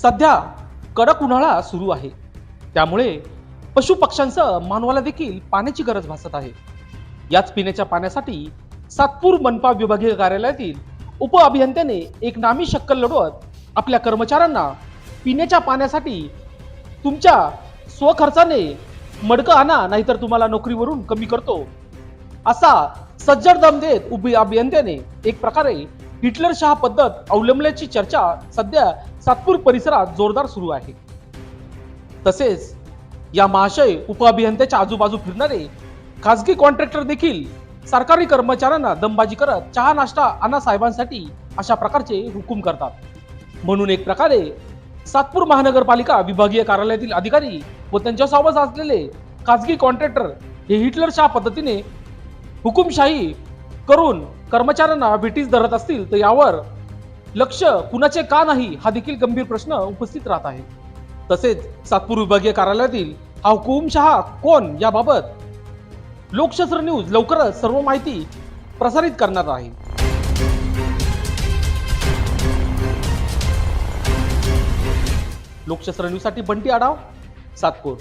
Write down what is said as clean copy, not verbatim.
सध्या कडक उन्हाळा सुरू आहे, त्यामुळे पशु पक्ष्यांसह मानवाला देखील पाण्याची गरज भासत आहे। याच पिण्याच्या पाण्यासाठी सातपूर मनपा विभागीय कार्यालयातील उप अभियंत्याने एक नामी शक्कल लढवत आपल्या कर्मचाऱ्यांना पिण्याच्या पाण्यासाठी तुमच्या स्वखर्चाने मडकं आणा, नाहीतर तुम्हाला नोकरीवरून कमी करतो, असा सज्जड दम देत उप अभियंत्याने एक प्रकारे हिटलरशाह पद्धत अवलंबल्याची चर्चा सध्या सातपूर परिसरात जोरदार सुरू आहे। तसेच या महाशय उप अभियंत्याच्या आजूबाजू फिरणारे खासगी कॉन्ट्रॅक्टर देखील सरकारी कर्मचाऱ्यांना दमबाजी करत चहा नाश्ता आणा साहेबांसाठी अशा प्रकारचे हुकूम करतात। म्हणून एक प्रकारे सातपूर महानगरपालिका विभागीय कार्यालयातील अधिकारी व त्यांच्यासोबत असलेले खासगी कॉन्ट्रॅक्टर हे हिटलरशाह पद्धतीने हुकुमशाही करून कर्मचाऱ्यांना वेठीस धरत असतील तर यावर लक्ष कुणाचे का नाही हा देखील गंभीर प्रश्न उपस्थित राहत आहे। तसेच सातपूर विभागीय कार्यालयातील हा हुकुमशहा कोण याबाबत लोकशास्त्र न्यूज लवकरच सर्व माहिती प्रसारित करणार आहे। लोकशास्त्र न्यूज साठी बंटी आढाव, सातपूर।